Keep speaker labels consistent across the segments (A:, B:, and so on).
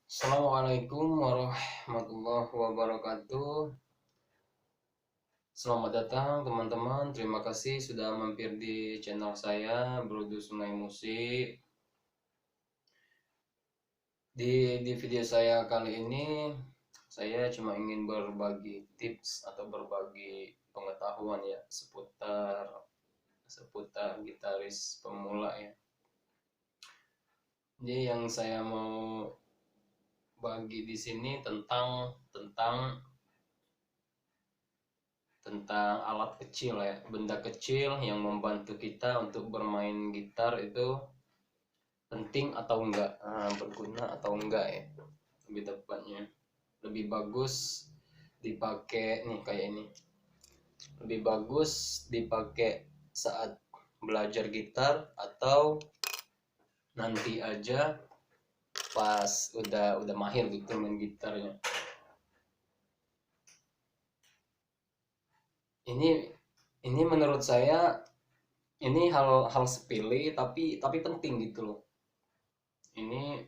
A: Assalamualaikum warahmatullahi wabarakatuh. Selamat datang teman-teman. Terima kasih sudah mampir di channel saya Brodo Sungai Musik. Di video saya kali ini saya cuma ingin berbagi tips atau berbagi pengetahuan ya seputar seputar gitaris pemula ya. Jadi yang saya mau bagi di sini tentang tentang tentang alat kecil ya, benda kecil yang membantu kita untuk bermain gitar itu penting atau enggak, berguna atau enggak ya, lebih tepatnya. Lebih bagus dipakai nih kayak ini, lebih bagus dipakai saat belajar gitar atau nanti aja pas udah mahir gitu main gitarnya. Ini menurut saya ini hal-hal sepele tapi penting gitu loh. Ini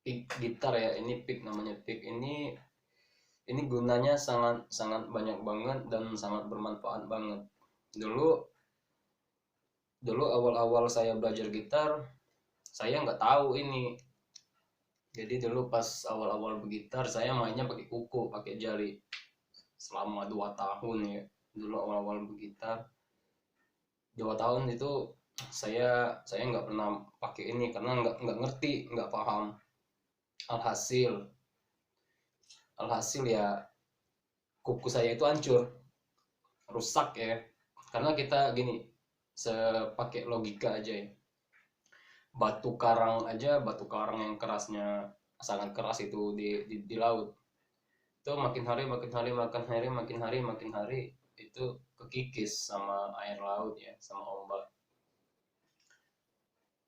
A: pick gitar ya, ini pick namanya pick. Ini gunanya sangat sangat banyak banget dan sangat bermanfaat banget. Dulu dulu awal-awal saya belajar gitar, saya nggak tahu ini. Jadi dulu pas awal-awal bergitar saya mainnya pakai kuku, pakai jari selama 2 tahun ya. Dulu awal-awal bergitar 2 tahun itu saya nggak pernah pakai ini karena nggak ngerti, nggak paham. Alhasil alhasil ya kuku saya itu hancur, rusak ya, karena kita gini, sepakai logika aja ya, batu karang yang kerasnya sangat keras itu di laut itu makin hari itu kekikis sama air laut ya, sama ombak.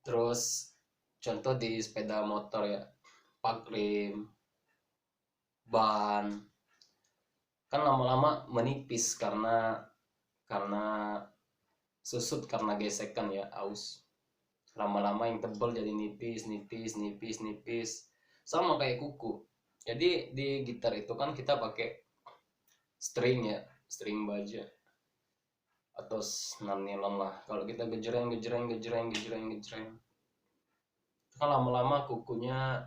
A: Terus contoh di sepeda motor ya, pak rim, ban kan lama-lama menipis karena susut, karena gesekan ya, aus. Lama-lama yang tebal jadi nipis nipis nipis nipis, sama kayak kuku. Jadi di gitar itu kan kita pakai string ya, string baja atau nylon lah. Kalau kita gejreng gejreng gejreng gejreng gejreng, kan lama-lama kukunya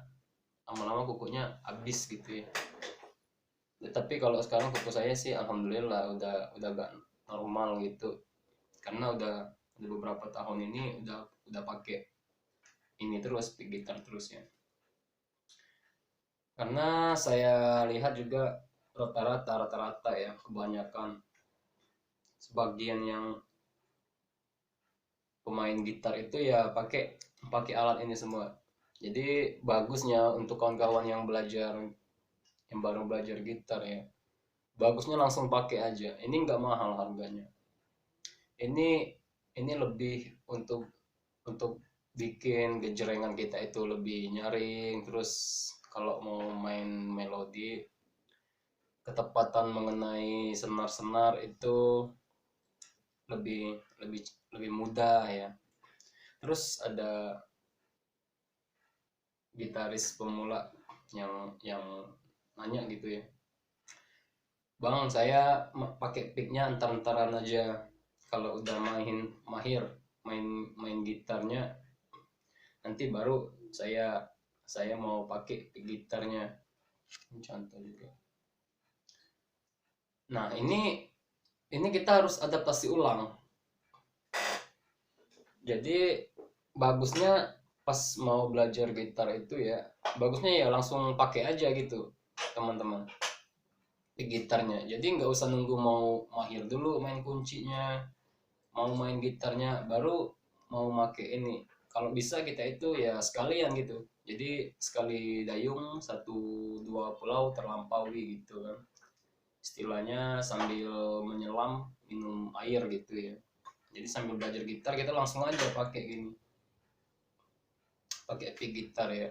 A: habis gitu ya. Tapi kalau sekarang kuku saya sih alhamdulillah udah gak normal gitu, karena udah beberapa tahun ini udah pakai ini terus, pick gitar terus ya. Karena saya lihat juga rata-rata ya, kebanyakan sebagian yang pemain gitar itu ya pakai pakai alat ini semua. Jadi bagusnya untuk kawan-kawan yang baru belajar gitar ya, bagusnya langsung pakai aja. Ini nggak mahal harganya. Ini lebih untuk bikin gejrengan kita itu lebih nyaring. Terus kalau mau main melodi, ketepatan mengenai senar-senar itu lebih lebih lebih mudah ya. Terus ada gitaris pemula yang nanya gitu ya, bang saya pakai picknya antar-antaran aja, kalau udah mahir main main gitarnya nanti baru saya saya mau pakai pick gitarnya. Ini contoh juga. Nah, ini kita harus adaptasi ulang. Jadi bagusnya pas mau belajar gitar itu ya, bagusnya ya langsung pakai aja gitu teman-teman, di gitarnya. Jadi nggak usah nunggu mau mahir dulu main kuncinya, mau main gitarnya baru mau make ini. Kalau bisa kita itu ya sekalian gitu, jadi sekali dayung satu dua pulau terlampaui gitu kan, istilahnya sambil menyelam minum air gitu ya. Jadi sambil belajar gitar kita langsung aja pakai gini, pakai pick gitar ya.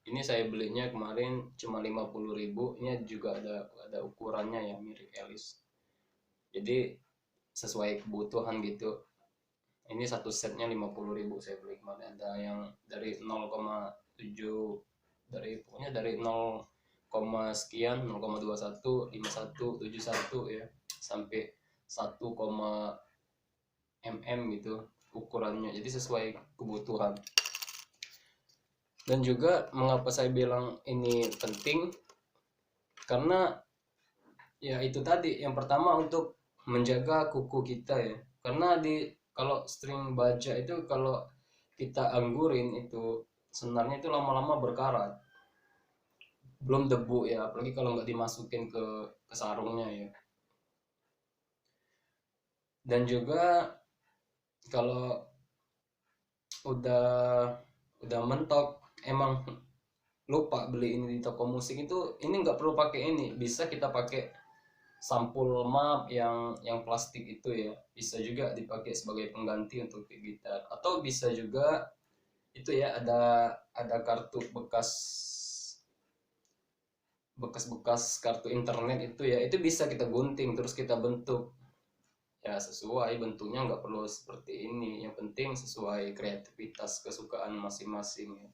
A: Ini saya belinya kemarin cuma 50.000. Ini juga ada ukurannya ya, mirip Alice. Jadi sesuai kebutuhan gitu. Ini satu setnya 50.000 saya beli kemarin. Ada yang dari 0,7 pokoknya dari 0, sekian, 0,21, 51, 71 ya, sampai 1, mm gitu ukurannya, jadi sesuai kebutuhan. Dan juga mengapa saya bilang ini penting, karena ya itu tadi, yang pertama untuk menjaga kuku kita ya, karena kalau string baja itu kalau kita anggurin itu senarnya itu lama-lama berkarat, belum debu ya, apalagi kalau nggak dimasukin ke sarungnya ya. Dan juga kalau udah mentok, emang lupa beli ini di toko musik itu, ini nggak perlu pakai ini, bisa kita pakai sampul map yang plastik itu ya, bisa juga dipakai sebagai pengganti untuk gitar. Atau bisa juga itu ya, ada kartu bekas kartu internet itu ya, itu bisa kita gunting terus kita bentuk ya sesuai bentuknya, nggak perlu seperti ini, yang penting sesuai kreativitas kesukaan masing-masing ya.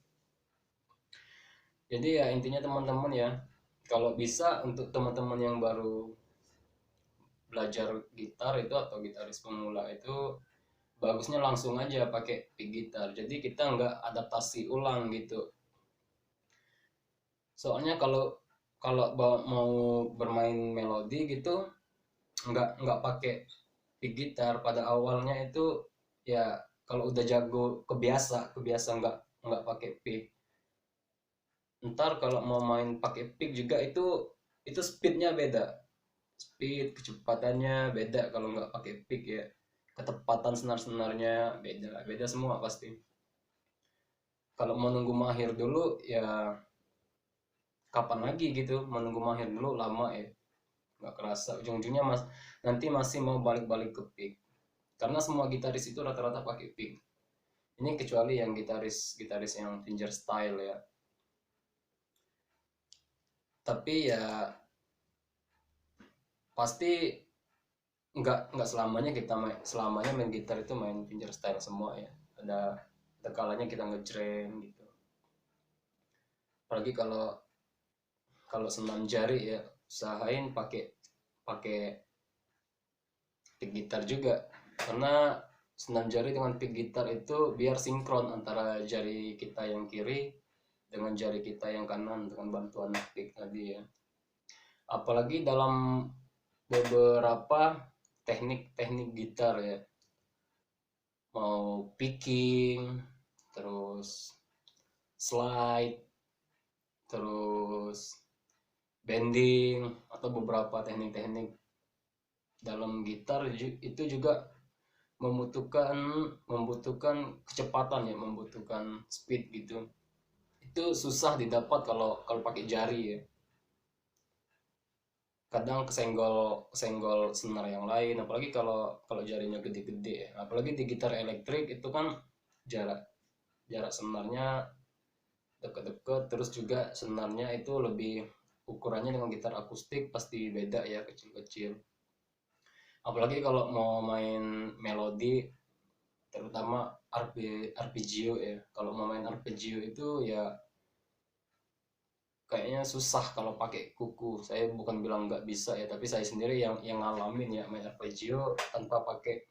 A: Jadi ya intinya teman-teman ya, kalau bisa untuk teman-teman yang baru belajar gitar itu atau gitaris pemula itu, bagusnya langsung aja pakai pick gitar, jadi kita nggak adaptasi ulang gitu. Soalnya kalau kalau mau bermain melodi gitu, nggak pakai pick gitar pada awalnya itu ya, kalau udah jago kebiasa kebiasa nggak pakai pick, ntar kalau mau main pakai pick juga itu speednya beda, speed kecepatannya beda kalau nggak pakai pick ya, ketepatan senar-senarnya beda beda semua pasti. Kalau mau nunggu mahir dulu ya, kapan lagi gitu, menunggu mahir dulu lama ya, nggak kerasa ujung-ujungnya nanti masih mau balik-balik ke pick, karena semua gitaris itu rata-rata pakai pick. Ini kecuali yang gitaris yang fingerstyle ya, tapi ya pasti nggak selamanya selamanya main gitar itu main fingerstyle semua ya, ada kalanya kita ngejreng gitu. Apalagi kalau kalau senam jari ya, usahain pakai pakai pick gitar juga, karena senam jari dengan pick gitar itu biar sinkron antara jari kita yang kiri dengan jari kita yang kanan dengan bantuan pick tadi ya. Apalagi dalam beberapa teknik-teknik gitar ya, mau picking, terus slide, terus bending, atau beberapa teknik-teknik dalam gitar itu juga membutuhkan membutuhkan kecepatan ya, membutuhkan speed gitu. Itu susah didapat kalau kalau pakai jari ya, kadang kesenggol kesenggol senar yang lain, apalagi kalau kalau jarinya gede-gede ya. Apalagi di gitar elektrik itu kan jarak jarak senarnya deket-deket, terus juga senarnya itu lebih, ukurannya dengan gitar akustik pasti beda ya, kecil-kecil. Apalagi kalau mau main melodi, terutama arpeggio ya, kalau mau main arpeggio itu ya kayaknya susah kalau pakai kuku. Saya bukan bilang nggak bisa ya, tapi saya sendiri yang ngalamin ya, main arpeggio tanpa pakai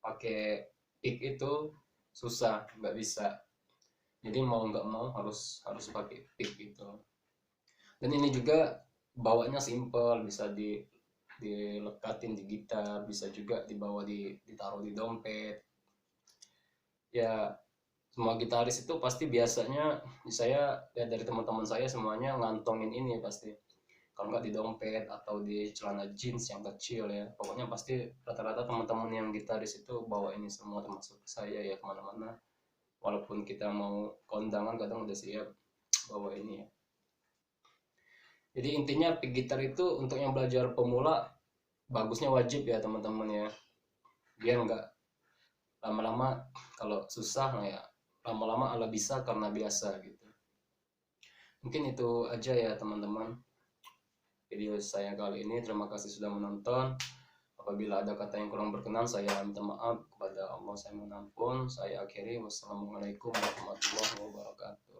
A: pakai pick itu susah, nggak bisa. Jadi mau nggak mau harus harus pakai pick gitu. Dan ini juga bawanya simple, bisa dilekatin di gitar, bisa juga dibawa ditaruh di dompet ya. Semua gitaris itu pasti biasanya, saya lihat dari teman-teman saya semuanya ngantongin ini pasti, kalau nggak di dompet atau di celana jeans yang kecil ya, pokoknya pasti rata-rata teman-teman yang gitaris itu bawa ini semua, termasuk saya ya, kemana-mana walaupun kita mau kondangan kadang udah siap bawa ini ya. Jadi intinya pick gitar itu untuk yang belajar pemula bagusnya wajib ya teman-teman ya, biar nggak lama-lama kalau susah nah ya, lama-lama ala bisa karena biasa gitu. Mungkin itu aja ya teman-teman video saya kali ini. Terima kasih sudah menonton. Apabila ada kata yang kurang berkenan, saya minta maaf, kepada Allah saya mohon ampun. Saya akhiri, wassalamualaikum warahmatullahi wabarakatuh.